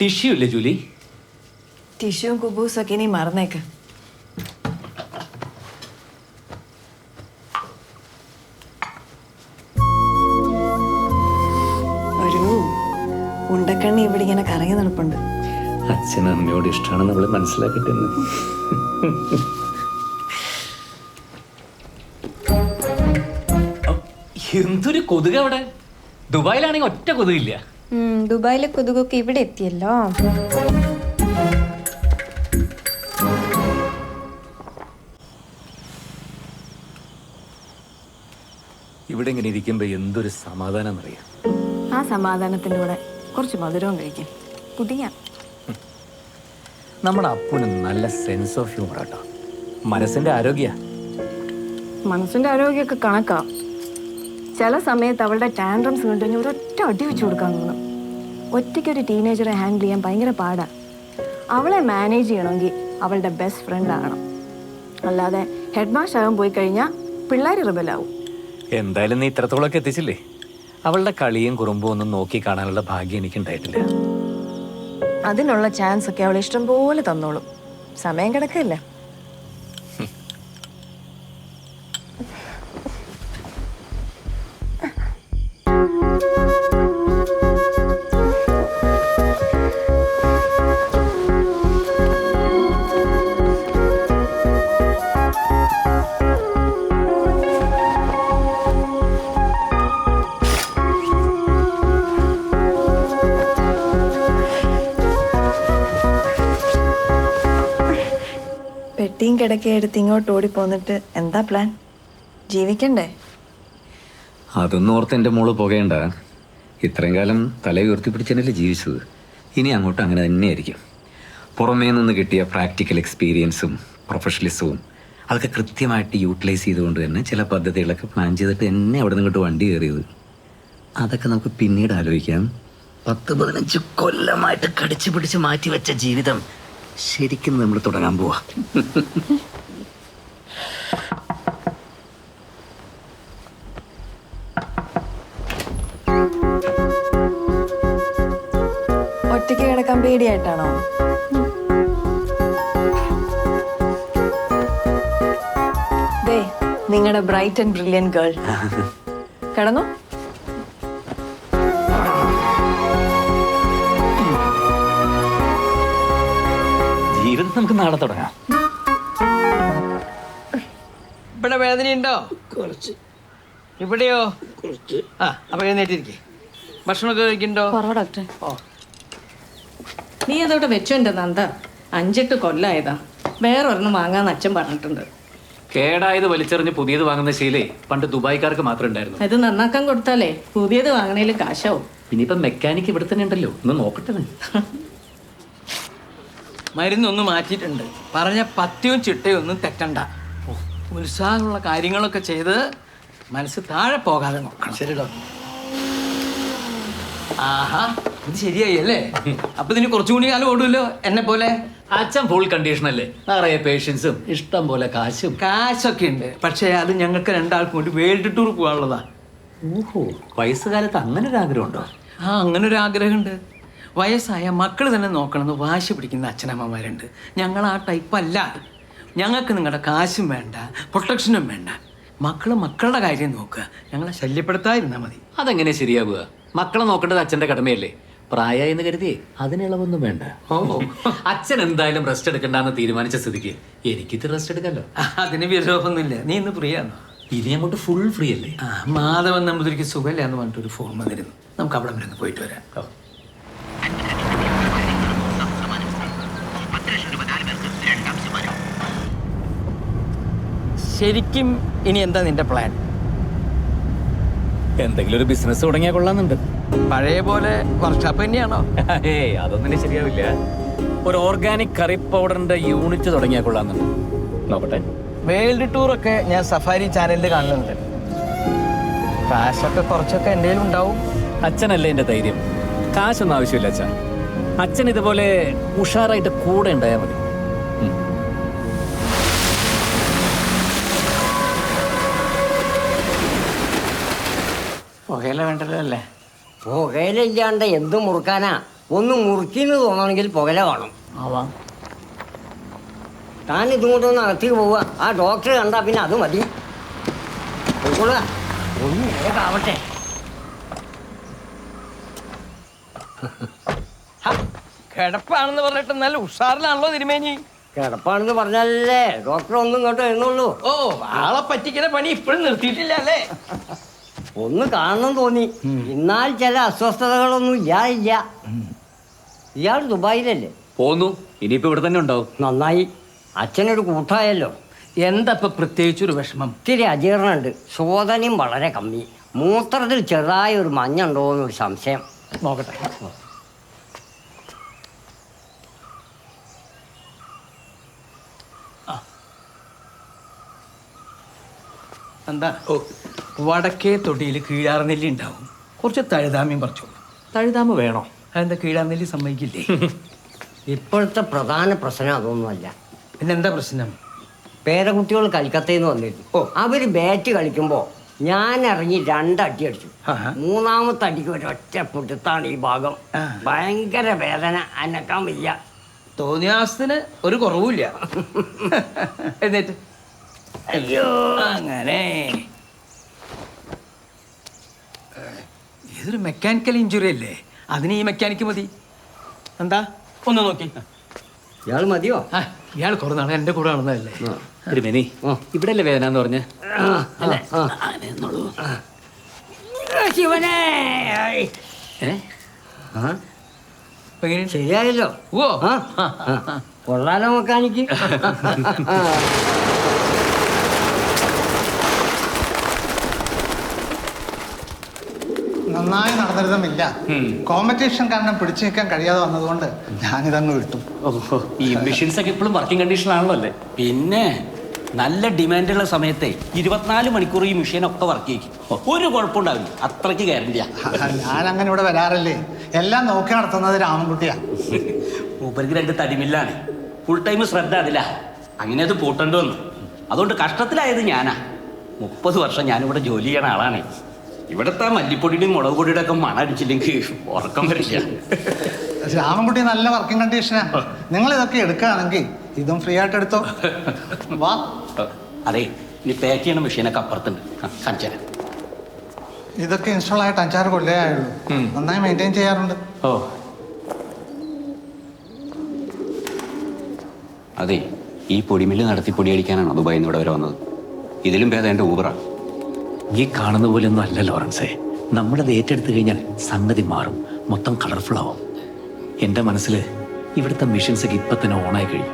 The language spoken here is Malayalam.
ടിഷ്യൂ ഇല്ലേ ജൂലി? ടിഷ്യൂവും കുബൂസൊക്കെ ഇനി മറന്നേക്ക്. ഒരു ഉണ്ടക്കണ്ണി ഇവിടെ ഇങ്ങനെ കറങ്ങി നടപ്പുണ്ട്. അച്ഛൻ അമ്മയോട് ഇഷ്ടമാണെന്ന് അവള് മനസ്സിലാക്കട്ടെ. എന്തൊരു കൊതുക് അവിടെ. ദുബായിലാണെങ്കിൽ ഒറ്റ കൊതുകില്ല. ദുബായിലെ കൊതുകൊക്കെ ഇവിടെ എത്തിയല്ലോ. ഇവിടെ ഇങ്ങനെ ഇരിക്കുമ്പോ എന്തൊരു സമാധാനം അറിയാം. ആ സമാധാനത്തിന്റെ കൂടെ കുറച്ച് മധുരവും കഴിക്കും. കുടിയാ. നമ്മുടെ അപ്പുന് നല്ല സെൻസ് ഓഫ് ഹ്യൂമർ ആട്ടോ. മനസ്സിന്റെ ആരോഗ്യമൊക്കെ കണക്കാ. ചില സമയത്ത് അവളുടെ ടാൻഡ്രംസ് കണ്ടു കഴിഞ്ഞാൽ ഒരൊറ്റ അടി വെച്ച് കൊടുക്കാൻ തോന്നും. ഒറ്റയ്ക്കൊരു ടീനേജറെ ഹാൻഡിൽ ചെയ്യാൻ ഭയങ്കര പാടാ. അവളെ മാനേജ് ചെയ്യണമെങ്കിൽ അവളുടെ ബെസ്റ്റ് ഫ്രണ്ട് ആകണം. അല്ലാതെ ഹെഡ് മാസ്റ്റർ ആകാൻ പോയി കഴിഞ്ഞാൽ പിള്ളേർ റിബലാവും. എന്തായാലും നീ ഇത്രത്തോളൊക്കെ എത്തിച്ചില്ലേ. അവളുടെ കളിയും കുറുമ്പും ഒന്നും നോക്കി കാണാനുള്ള ഭാഗ്യം എനിക്കുണ്ടായിട്ടില്ല. അതിനുള്ള ചാൻസ് ഒക്കെ അവൾ ഇഷ്ടം പോലെ തന്നോളും. സമയം കിടക്കല്ലേ. പെട്ടിയും കിടക്കയും എടുത്ത് ഇങ്ങോട്ട് ഓടിപ്പോന്നിട്ട് എന്താ പ്ലാൻ? ജീവിക്കണ്ടേ? അതൊന്നും ഓർത്ത് എൻ്റെ മോള് പോകേണ്ട. ഇത്രയും കാലം തല ഉയർത്തിപ്പിടിച്ചതല്ലേ ജീവിച്ചത്. ഇനി അങ്ങോട്ട് അങ്ങനെ തന്നെയായിരിക്കും. പുറമേ നിന്ന് കിട്ടിയ പ്രാക്ടിക്കൽ എക്സ്പീരിയൻസും പ്രൊഫഷണലിസവും അതൊക്കെ കൃത്യമായിട്ട് യൂട്ടിലൈസ് ചെയ്തുകൊണ്ട് തന്നെ ചില പദ്ധതികളൊക്കെ പ്ലാൻ ചെയ്തിട്ട് എന്നെ അവിടെ നിന്ന് ഇങ്ങോട്ട് വണ്ടി കയറിയത്. അതൊക്കെ നമുക്ക് പിന്നീട് ആലോചിക്കാം. 10-15 കൊല്ലമായിട്ട് കടിച്ചു പിടിച്ച് മാറ്റി വെച്ച ജീവിതം ശരിക്കും നമ്മൾ തുടങ്ങാൻ പോവാ. ഒറ്റയ്ക്ക് കിടക്കാൻ പേടിയായിട്ടാണോ? ദേ നിങ്ങളുടെ ബ്രൈറ്റ് ആൻഡ് ബ്രില്യൻ ഗേൾ. കിടന്നു. ജീവിതം നമുക്ക് നാളെ തുടങ്ങാം. ഇവിടെ വേദനയുണ്ടോ? കുറച്ച്. ഇവിടെയോ? കുറച്ച്. ആ അപ്പൊ എഴുന്നേറ്റിരിക്കേ. ഭക്ഷണമൊക്കെ കഴിക്കണ്ടോ? ഡോക്ടർ. നീ അതോടെ വെച്ചോ എൻ്റെ നന്ദ. 5-8 കൊല്ലായതാ. വേറൊരെണ്ണം വാങ്ങാന്ന് അച്ഛൻ പറഞ്ഞിട്ടുണ്ട്. കേടായത് വലിച്ചെറിഞ്ഞ് പുതിയത് വാങ്ങുന്ന ശീലേ പണ്ട് ദുബായിക്കാർക്ക് മാത്രമേ ഉണ്ടായിരുന്നു. ഇത് നന്നാക്കാൻ കൊടുത്താലേ പുതിയത് വാങ്ങണേൽ കാശാവും. പിന്നെ ഇപ്പൊ മെക്കാനിക്ക് ഇവിടെ തന്നെ ഉണ്ടല്ലോ. ഒന്ന് നോക്കട്ടെ. മരുന്നൊന്നും മാറ്റിയിട്ടുണ്ട്. പറഞ്ഞ പത്യവും ചിട്ടയും ഒന്നും തെറ്റണ്ട. ഉത്സാഹമുള്ള കാര്യങ്ങളൊക്കെ ചെയ്ത് മനസ്സ് താഴെ പോകാതെ നോക്കണം. ശരി ഡോക്ടർ. ആഹാ ഇത് ശരിയായി അല്ലേ? അപ്പൊ ഇതിന് കുറച്ചുകൂടി കാലം ഓടുമല്ലോ എന്നെ പോലെ. അച്ഛൻ ഫുൾ കണ്ടീഷൻ അല്ലേ. നിറയെ പേഷ്യൻസും ഇഷ്ടം പോലെ കാശും. കാശൊക്കെ ഉണ്ട്. പക്ഷേ അത് ഞങ്ങൾക്ക് 2 ആൾക്കും കൂടി വേൾഡ് ടൂർ പോകാനുള്ളതാ. ഓഹോ, വയസ്സുകാലത്ത് അങ്ങനെ ഒരു ആഗ്രഹം ഉണ്ടോ? ആ അങ്ങനെ ഒരു ആഗ്രഹമുണ്ട്. വയസ്സായ മക്കൾ തന്നെ നോക്കണമെന്ന് വാശി പിടിക്കുന്ന അച്ഛനമ്മമാരുണ്ട്. ഞങ്ങൾ ആ ടൈപ്പല്ല. ഞങ്ങൾക്ക് നിങ്ങളുടെ കാശും വേണ്ട, പ്രൊട്ടക്ഷനും വേണ്ട. മക്കളുടെ കാര്യം നോക്കുക. ഞങ്ങളെ ശല്യപ്പെടുത്താതിരുന്നാൽ മതി. അതെങ്ങനെ ശരിയാവുക? മക്കളെ നോക്കേണ്ടത് അച്ഛന്റെ കടമയല്ലേ. പ്രായമായി എന്ന് കരുതി അതിനിളവൊന്നും വേണ്ട. ഓ, അച്ഛൻ എന്തായാലും റെസ്റ്റ് എടുക്കണ്ടെന്ന് തീരുമാനിച്ച സ്ഥിതിക്ക് എനിക്കിത് റെസ്റ്റ് എടുക്കല്ലോ. അതിന് വിരോധമൊന്നുമില്ല. നീ ഇന്ന് ഫ്രീ ആണോ? ഇനി അങ്ങോട്ട് ഫുൾ ഫ്രീ അല്ലേ? ആ മാധവൻ നമ്പൂതിരിക്ക് സുഖമില്ല എന്ന് പറഞ്ഞിട്ടൊരു ഫോൺ വന്നിരുന്നു. നമുക്ക് അവിടെ വരെ ഒന്ന് പോയിട്ട് വരാം. ശരിക്കും ഇനി എന്താ നിന്റെ പ്ലാൻ? എന്തെങ്കിലും ഒരു ബിസിനസ് തുടങ്ങിയാൽ കൊള്ളാന്നുണ്ട്. പഴയ പോലെ വർക്ക്ഷോപ്പ് തന്നെയാണോ? ഏയ് അതൊന്നും ശരിയാവില്ല. ഒരു ഓർഗാനിക് കറി പൗഡറിന്റെ യൂണിറ്റ് തുടങ്ങിയാൽ കൊള്ളാന്നുണ്ട്. നോക്കട്ടെ. വേൾഡ് ടൂറൊക്കെ ഞാൻ സഫാരി ചാനലിൽ കാണുന്നുണ്ട്. കാശൊക്കെ കുറച്ചൊക്കെ എൻ്റെ ഉണ്ടാവും. അച്ഛനല്ലേ എൻ്റെ ധൈര്യം. കാശൊന്നും ആവശ്യമില്ല അച്ഛൻ. അച്ഛൻ ഇതുപോലെ ഉഷാറായിട്ട് കൂടെ ഉണ്ടായാൽ മതി. പുകയില വേണ്ടല്ലോ അല്ലേ? പുകയിലില്ലാണ്ട് എന്ത് മുറുക്കാനാ? ഒന്ന് മുറുക്കിന്ന് തോന്നണമെങ്കിൽ പുകല കാണും. ആവാം. താൻ ഇതും കൊണ്ടൊന്ന് അകത്തേക്ക് പോവുക. ആ ഡോക്ടറെ കണ്ടാ പിന്നെ അത് മതി. പോയിക്കൊള്ളുക. ഒന്ന് വേഗാവട്ടെ. കിടപ്പാണെന്ന് പറഞ്ഞിട്ട് നല്ല ഉഷാറിലാണല്ലോ തിരുമേനി. കിടപ്പാണെന്ന് പറഞ്ഞാലേ ഡോക്ടർ ഒന്നും ഇങ്ങോട്ട് എഴുന്നുള്ളൂ. ഓ, ആളെ പറ്റിക്കുന്ന പണി ഇപ്പോഴും നിർത്തിയിട്ടില്ല അല്ലേ? ഒന്ന് കാണണം തോന്നി. എന്നാൽ ചില അസ്വസ്ഥതകളൊന്നും ഇല്ല. ഇയാൾ ദുബായിലല്ലേ? പോന്നു. ഇനിയിപ്പോ ഇവിടെ തന്നെ ഉണ്ടാവും. നന്നായി. അച്ഛനൊരു കൂട്ടായല്ലോ. എന്താ ഇപ്പൊ പ്രത്യേകിച്ചൊരു വിഷമം? ഇത്തിരി അജീർണുണ്ട്. ശോധനയും വളരെ കമ്മി. മൂത്രത്തിൽ ചെറുതായ ഒരു മഞ്ഞുണ്ടോ എന്നൊരു സംശയം. നോക്കട്ടെ. എന്താ വടക്കേ തൊടിയിൽ കീഴാർനെല്ലി ഉണ്ടാവും. കുറച്ച് തഴുതാമ്യം പറിച്ചോളൂ. തഴുതാമ വേണോ? അതെന്താ കീഴാർനെല്ലി സമ്മതിക്കില്ലേ? ഇപ്പോഴത്തെ പ്രധാന പ്രശ്നം അതൊന്നുമല്ല. പിന്നെന്താ പ്രശ്നം? പേരക്കുട്ടികൾ കൽക്കത്തയിൽ നിന്ന് വന്നിരുന്നു. അവര് ബാറ്റ് കളിക്കുമ്പോ ഞാൻ ഇറങ്ങി 2 അടി അടിച്ചു. ആഹാ. 3ാമത്തെ അടിക്ക് ഒരൊറ്റ പുടുത്താണ് ഈ ഭാഗം. ആ. ഭയങ്കര വേദന, അനക്കാൻ വയ്യ. തോന്നിയാസത്തിന് ഒരു കുറവുമില്ല. എന്നിട്ട് അയ്യോ, അങ്ങനെ ഇതൊരു മെക്കാനിക്കൽ ഇഞ്ചുറി അല്ലേ? അതിന് ഈ മെക്കാനിക്ക് മതി. എന്താ ഒന്ന് നോക്കി. ഇയാൾ മതിയോ? ഇയാൾ കുറേ നാളെ എൻ്റെ കൂടെ നടന്നതല്ലേ? തിരുമേനി, ഇവിടെ അല്ലേ വേദന എന്ന് പറഞ്ഞ്? അല്ലേ? ശിവനെ. ആ, ഇപ്പൊ എങ്ങനെയുണ്ട്? ശരിയായല്ലോ. ഓ, കൊള്ളാലോ മെക്കാനിക്ക്. നന്നായി നടന്നിരുന്നുമില്ല. കോമ്പറ്റീഷൻ കാരണം പിടിച്ചു നിൽക്കാൻ കഴിയാതെ വന്നതുകൊണ്ട് ഞാനിതങ്ങ് വിട്ടു. ഈ മെഷീൻസ് ഒക്കെ ഇപ്പോഴും വർക്കിംഗ് കണ്ടീഷനാണല്ലോ അല്ലേ? പിന്നെ നല്ല ഡിമാൻഡുള്ള സമയത്തെ 24 മണിക്കൂർ ഈ മെഷീനൊക്കെ വർക്ക് ചെയ്യും. ഒരു കുഴപ്പമുണ്ടാവില്ല. അത്രയ്ക്ക് ഗ്യാരണ്ടിയാ. ഞാൻ അങ്ങനെ ഇവിടെ വരാറില്ലേ. എല്ലാം നോക്കി നടത്തുന്നത് രാമൻകുട്ടിയാ. മൂപ്പർക്ക് 2 തടിമില്ലാണ്. ഫുൾ ടൈം ശ്രദ്ധ അതില്ല. അങ്ങനെ അത് പൂട്ടേണ്ടി വന്നു. അതുകൊണ്ട് കഷ്ടത്തിലായത് ഞാനാ. 30 വർഷം ഞാനിവിടെ ജോലി ചെയ്യണ ആളാണ്. ഇവിടുത്തെ മല്ലിപ്പൊടിയുടെയും മുളക് പൊടിയുടെ ഒക്കെ മണം അടിച്ചില്ലെങ്കിൽ ഉറക്കം വരില്ല. രാമൻകുട്ടി നല്ല വർക്കിംഗ് കണ്ടീഷനാ. നിങ്ങൾ ഇതൊക്കെ എടുക്കുകയാണെങ്കിൽ ഇതും ഫ്രീ ആയിട്ട് എടുത്തോ. വാ. അതെ, ഇനി പാക്ക് ചെയ്യണ മെഷീനൊക്കെ അപ്പുറത്തുണ്ട്. കാണിച്ചു തരാം. ഇതൊക്കെ ഇൻസ്റ്റാൾ ആയിട്ട് 5-6 കൊല്ലമേ ആയുള്ളൂ. നന്നായി മെയിൻറ്റെയിൻ ചെയ്യാറുണ്ട്. ഓ, അതെ, ഈ പൊടിമില്ല് നടത്തി പൊടിയടിക്കാനാണോ ദുബായിൽ നിന്ന് ഇവിടെ വരെ വന്നത്? ഇതിലും ഭേദം എൻ്റെ ഊബറാണ്. ഈ കാണുന്ന പോലെയൊന്നും അല്ല ലോറൻസേ. നമ്മളത് ഏറ്റെടുത്തു കഴിഞ്ഞാൽ സംഗതി മാറും, മൊത്തം കളർഫുൾ ആവും. എൻ്റെ മനസ്സിൽ ഇവിടുത്തെ മെഷീൻസൊക്കെ ഇപ്പം തന്നെ ഓണായി കഴിയും.